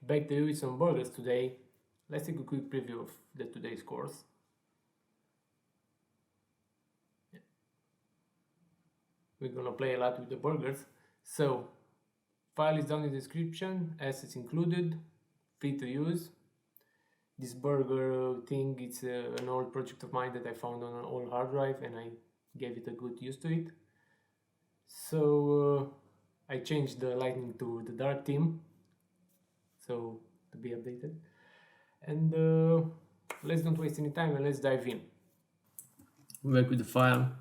Back to you with some burgers today. Let's take a quick preview of today's course. We're gonna play a lot with the burgers. So, file is down in the description, assets included, free to use. This burger thing, it's an old project of mine that I found on an old hard drive and I gave it a good use to it. So I changed the lighting to the dark theme, so to be updated. And let's don't waste any time and let's dive in. We're back with the file.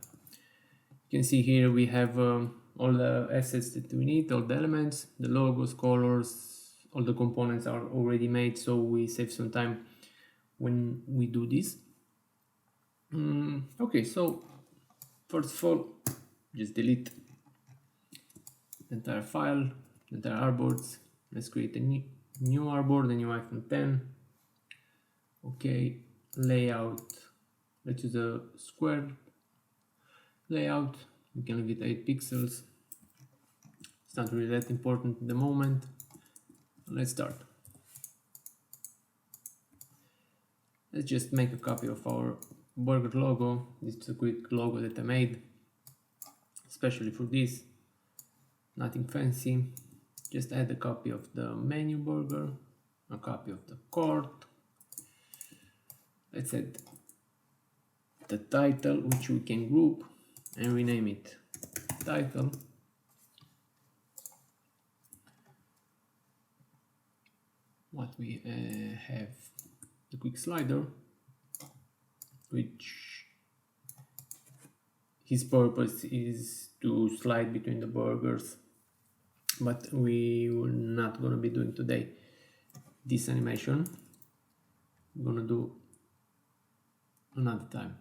You can see here we have all the assets that we need, all the elements, the logos, colors, all the components are already made, so we save some time when we do this. Okay, so first of all, just delete the entire file, the entire artboards. Let's create a new artboard, a new iPhone 10. Okay, layout. Let's use a square layout. We can leave it 8 pixels. It's not really that important at the moment. Let's start. Let's just make a copy of our burger logo. This is a quick logo that I made, especially for this. Nothing fancy. Just add a copy of the menu burger, a copy of the cart. Let's add the title, which we can group and rename it title. What we have the quick slider, which his purpose is to slide between the burgers, but we were not gonna be doing today this animation. We're gonna do another time.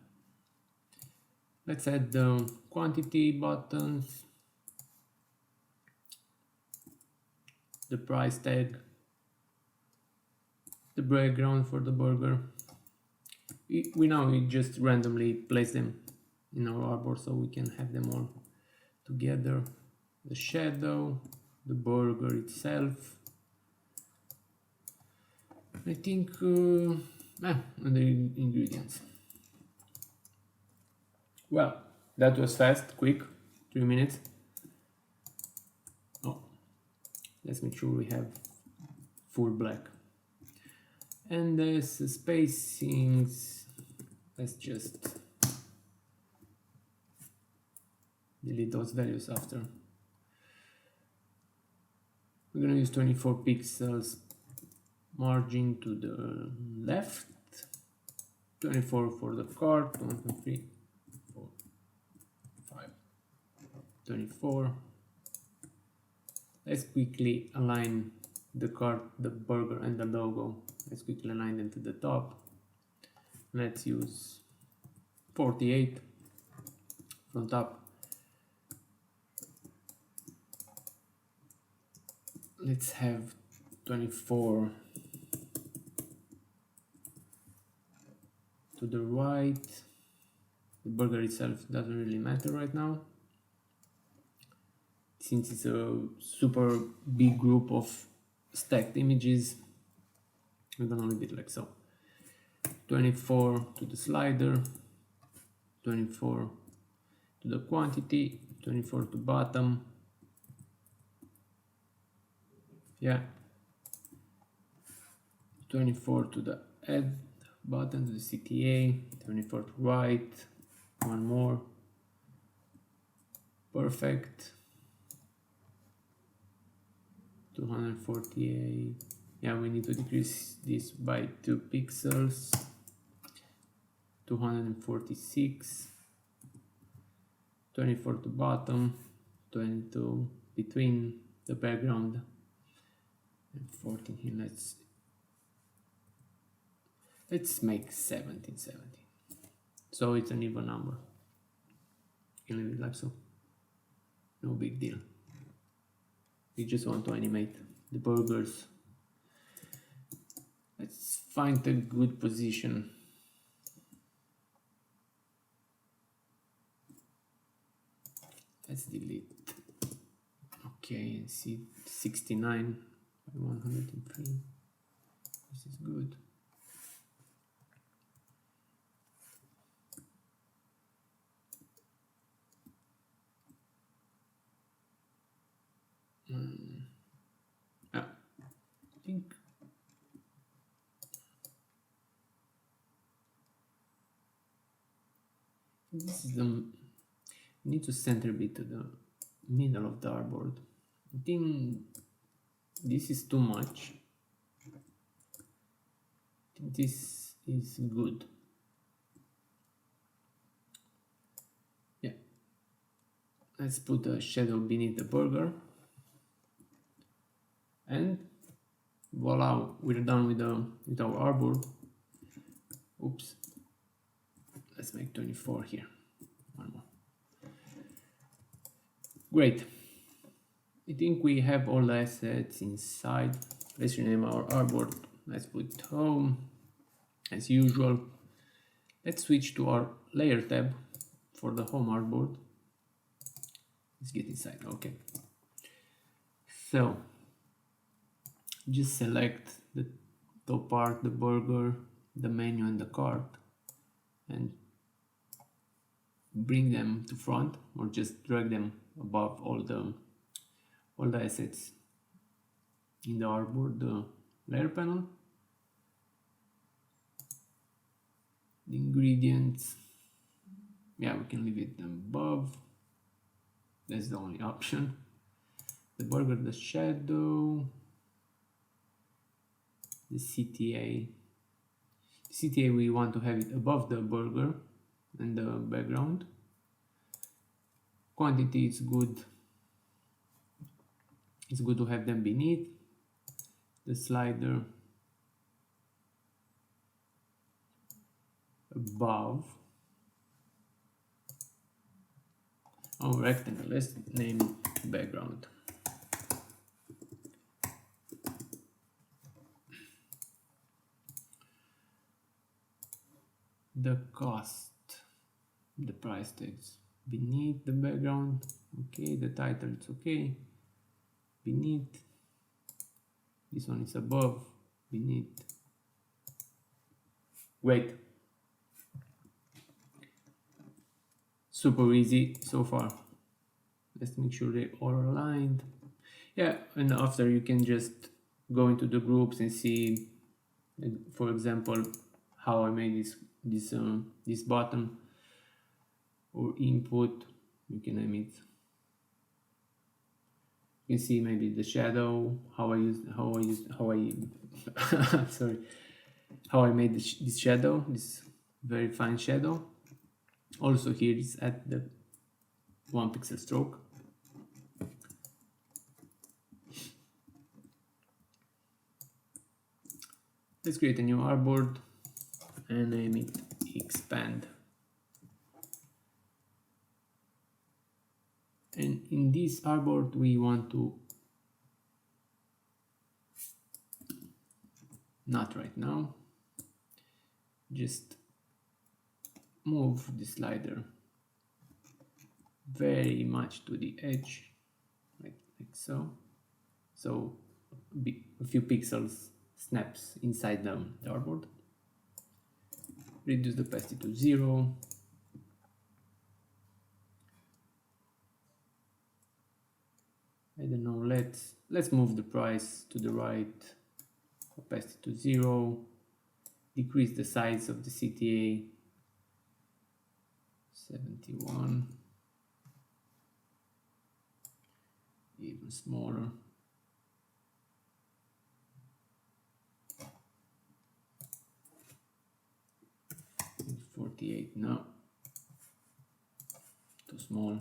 Let's add the quantity buttons, the price tag, the background for the burger. We just randomly place them in our artboard so we can have them all together. The shadow, the burger itself. I think and the ingredients. Well, that was fast, quick, 3 minutes. Oh, let's make sure we have full black. And there's spacings. Let's just delete those values after. We're gonna use 24 pixels margin to the left, 24 for the cart, 1, 2, 3, 4, 5, 24. Let's quickly align the cart, the burger and the logo. Let's quickly align them to the top. Let's use 48 from top. Let's have 24 to the right. The burger itself doesn't really matter right now, since it's a super big group of stacked images. We're gonna leave it like so. 24 to the slider, 24 to the quantity, 24 to bottom. Yeah, 24 to the add button, to the CTA, 24 to right, one more, perfect. 248. Yeah, we need to decrease this by 2 pixels. 246. 24 to bottom, 22 between the background, and 14 here. Let's make 17. So it's an even number. You can leave it like so. No big deal. We just want to animate the burgers. Let's find a good position. Let's delete. Okay, see 69. by 103. This is good. I think this is the need to center a bit to the middle of the artboard. I think this is too much. I think this is good. Yeah. Let's put a shadow beneath the burger. And voila, we're done with our artboard. Oops. Let's make 24 here. One more. Great. I think we have all the assets inside. Let's rename our artboard. Let's put home as usual. Let's switch to our layer tab for the home artboard. Let's get inside. Okay. So just select the top part, the burger, the menu, and the cart, and bring them to front, or just drag them above all the assets in the artboard layer panel. The ingredients, yeah, we can leave it above. That's the only option. The burger, the shadow, the CTA. The CTA, we want to have it above the burger and the background. Quantity is good. It's good to have them beneath. The slider above. Our rectangle, let's name background. The cost, the price tags beneath the background. Okay, the title, it's okay. Beneath. This one is above, beneath. Great. Super easy so far. Let's make sure they all are aligned. Yeah, and after you can just go into the groups and see, for example, how I made this button or input. You can name it. You can see maybe the shadow, how I sorry, how I made this shadow, this very fine shadow. Also here is at the 1 pixel stroke. Let's create a new artboard and name it expand. And in this artboard we want to, not right now, just move the slider very much to the edge, like so. So a few pixels snaps inside the artboard. Reduce the opacity to 0. I don't know, let's move the price to the right, opacity to 0, decrease the size of the CTA, 71, even smaller. Maybe 48, no, too small.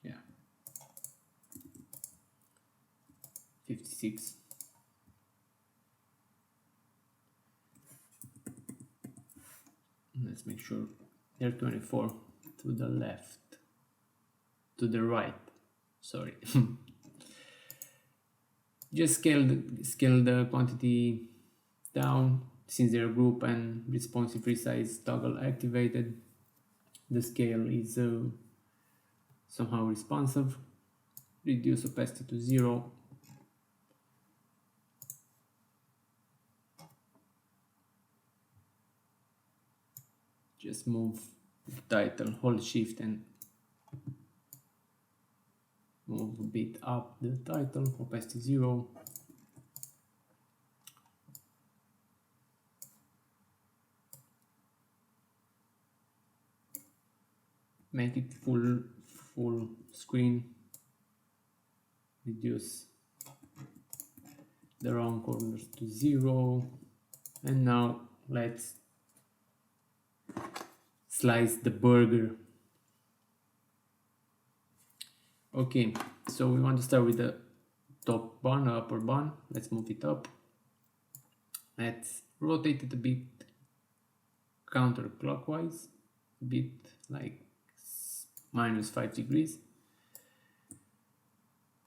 Yeah, 56. Let's make sure they're 24 to the left, to the right, sorry. Just scale the quantity down since they're group and responsive resize toggle activated. The scale is somehow responsive. Reduce opacity to 0. Just move the title, hold shift and move a bit up the title, opacity 0. Make it full screen. Reduce the round corners to 0. And now let's slice the burger. Okay, so we want to start with the top bun, upper bun. Let's move it up. Let's rotate it a bit counterclockwise, a bit like -5 degrees.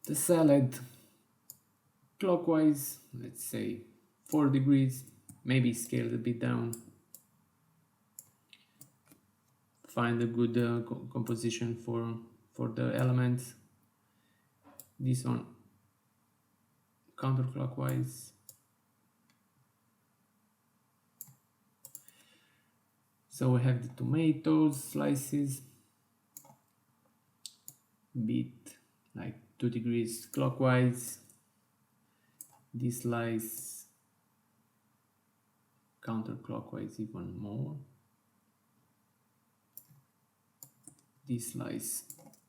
The salad clockwise, let's say 4 degrees, maybe scale it a bit down. Find a good composition for the elements. This one counterclockwise. So we have the tomatoes slices, bit like 2 degrees clockwise. This slice counterclockwise even more. This slice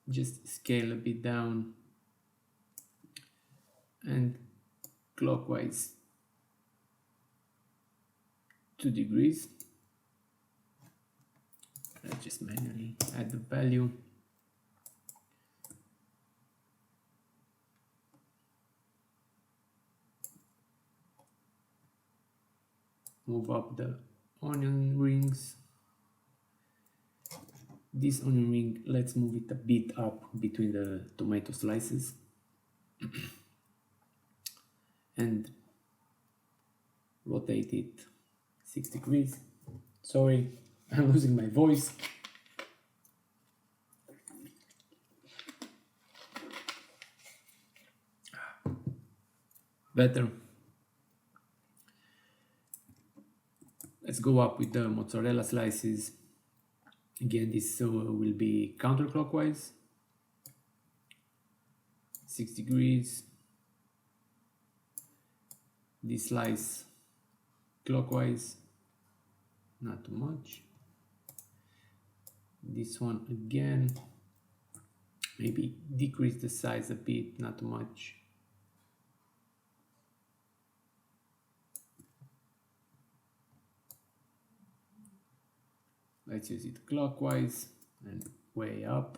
just scale a bit down and clockwise 2 degrees. Let's just manually add the value. Move up the onion rings. This onion ring, let's move it a bit up between the tomato slices. And rotate it 6 degrees. Sorry, I'm losing my voice. Better. Let's go up with the mozzarella slices. Again, this will be counterclockwise, 6 degrees. This slice clockwise, not too much. This one again, maybe decrease the size a bit, not too much. Let's use it clockwise and way up.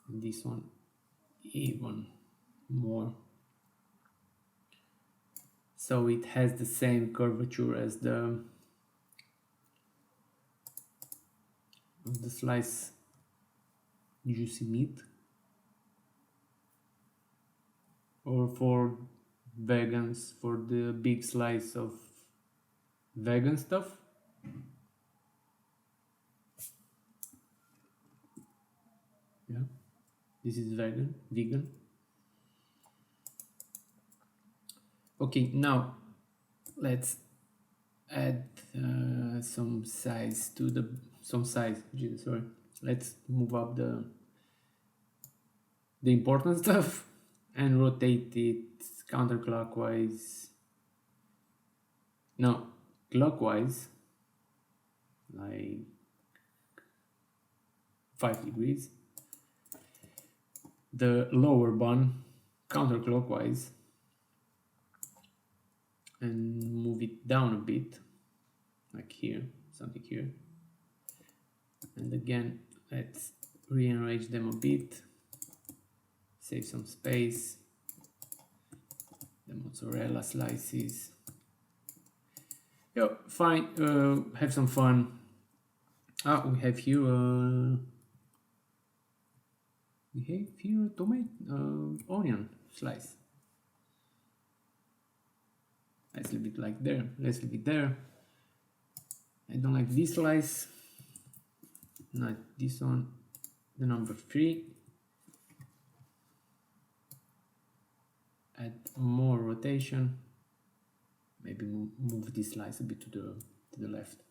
And this one even more. So it has the same curvature as the slice juicy meat. Or for vegans, for the big slice of vegan stuff. Yeah, this is vegan. Okay, now let's add some size to the sorry. Let's move up the important stuff and rotate it counterclockwise. No, clockwise, like 5 degrees. The lower bun counterclockwise and move it down a bit, like here, something here. And again, let's rearrange them a bit, save some space. The mozzarella slices. Yeah, fine. Have some fun. We have here tomato onion slice. Let's leave it like there. Let's leave it there. I don't like this slice. not this one, the number 3. Add more rotation. Maybe move this slice a bit to the left.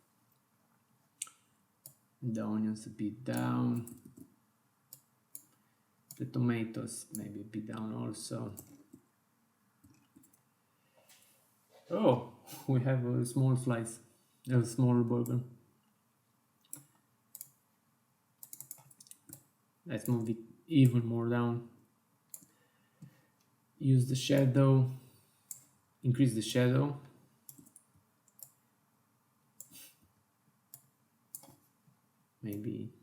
The onions a bit down. The tomatoes maybe a bit down also. Oh, we have a small slice, a small burger. Let's move it even more down. Use the shadow, increase the shadow. Maybe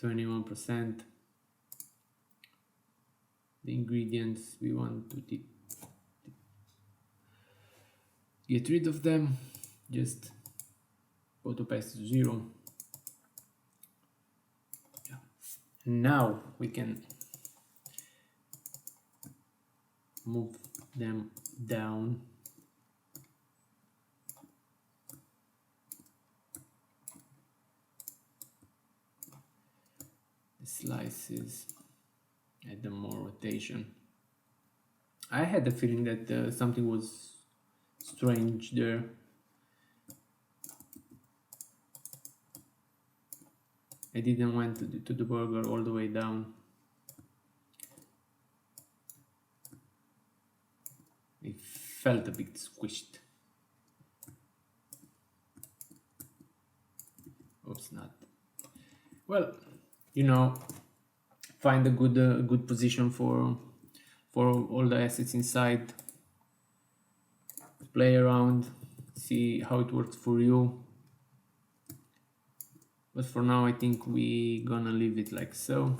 21%. The ingredients, we want to get rid of them. Just put opacity to 0. Yeah. Now we can move them down. The slices, add them more rotation. I had the feeling that something was strange there. I didn't want to the burger all the way down. It felt a bit squished. Oops, not. Well, you know, find a good position for all the assets inside. Play around, see how it works for you. But for now, I think we're gonna leave it like so.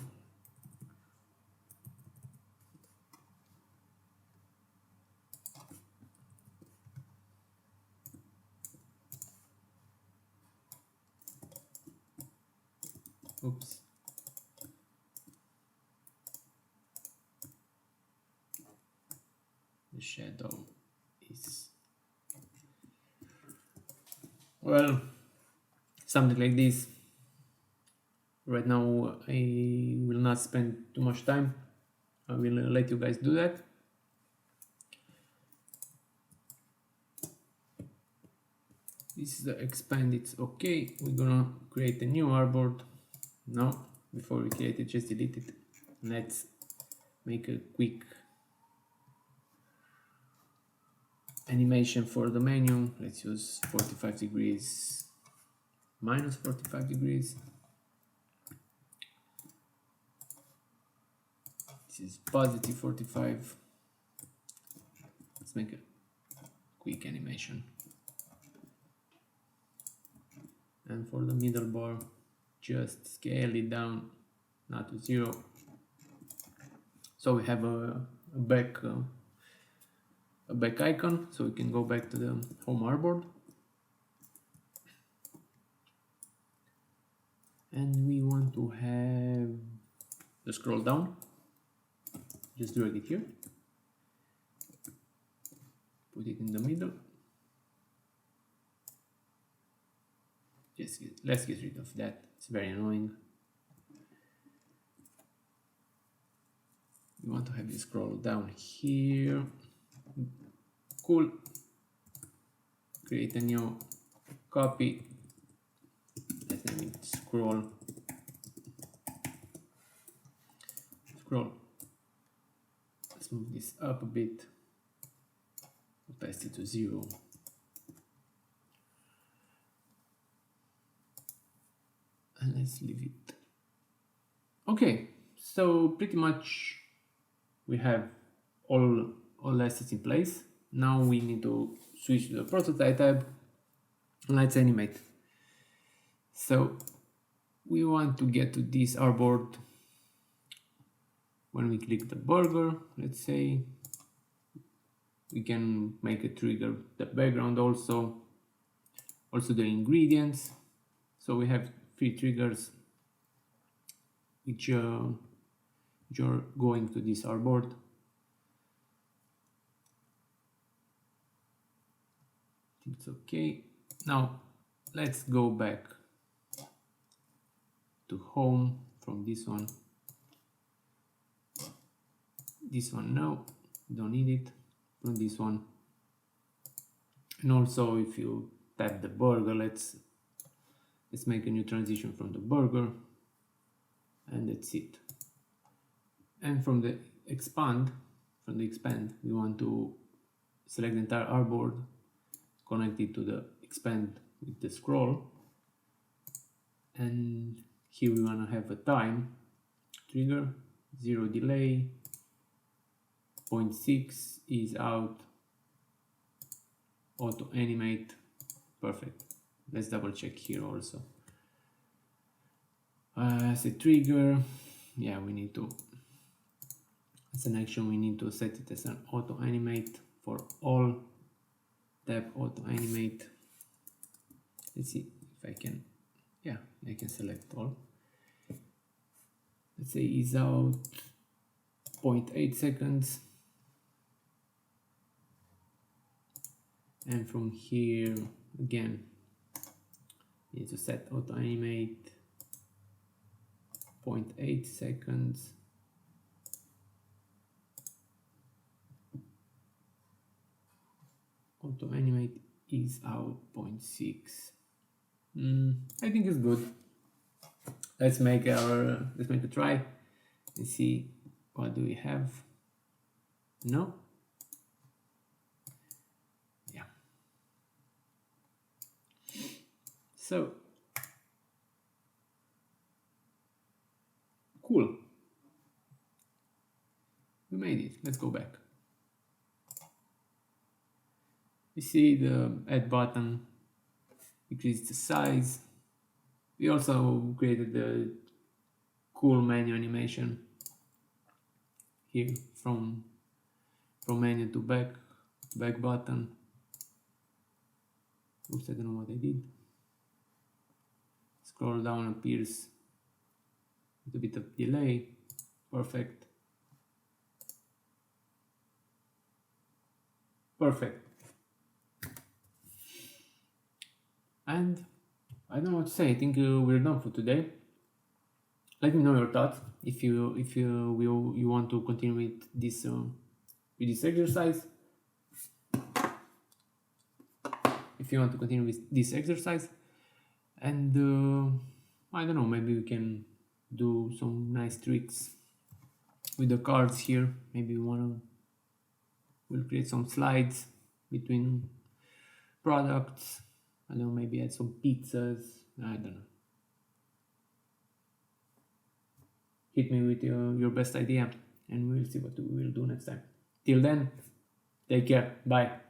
Oops. The shadow is, well, something like this. Right now I will not spend too much time. I will let you guys do that. This is the expand, it's okay. We're gonna create a new artboard. No, before we create it, just delete it. Let's make a quick animation for the menu. Let's use 45 degrees, minus 45 degrees. This is positive 45. Let's make a quick animation. And for the middle bar, just scale it down, not to 0. So we have a back icon, so we can go back to the home artboard. And we want to have the scroll down. Just drag it here. Put it in the middle. Let's get rid of that. It's very annoying. We want to have this scroll down here. Cool. Create a new copy. Let's name it scroll. Scroll. Let's move this up a bit. Opacity to 0. And let's leave it. Okay, so pretty much we have all assets in place. Now we need to switch to the prototype tab and let's animate. So we want to get to this artboard. When we click the burger, let's say, we can make a trigger the background also the ingredients. So we have 3 triggers which are going to this artboard. It's okay. Now let's go back to home from this one. This one no, don't need it. From this one. And also if you tap the burger, let's make a new transition from the burger, and that's it. And from the expand, we want to select the entire artboard, connect it to the expand with the scroll, and here we want to have a time trigger, 0 delay, 0.6 is out, auto animate, perfect. Let's double check here also. As a trigger, yeah, we need to, as an action, we need to set it as an auto animate for all. Tap auto animate. Let's see if I can, yeah, I can select all. Let's say is out 0.8 seconds. And from here, again, you need to set auto animate 0.8 seconds. Auto animate is out 0.6. I think it's good. Let's make a try and see what do we have. No. Yeah. So cool. We made it. Let's go back. You see the add button, increase the size. We also created the cool menu animation here from menu to back button. Oops, I don't know what I did. Scroll down appears with a bit of delay. Perfect. Perfect. And I don't know what to say. I think we're done for today. Let me know your thoughts if you want to continue with this exercise. If you want to continue with this exercise, and I don't know, maybe we can do some nice tricks with the cards here. Maybe we'll create some slides between products. I don't know, maybe add some pizzas. I don't know. Hit me with your best idea, and we'll see what we will do next time. Till then, take care. Bye.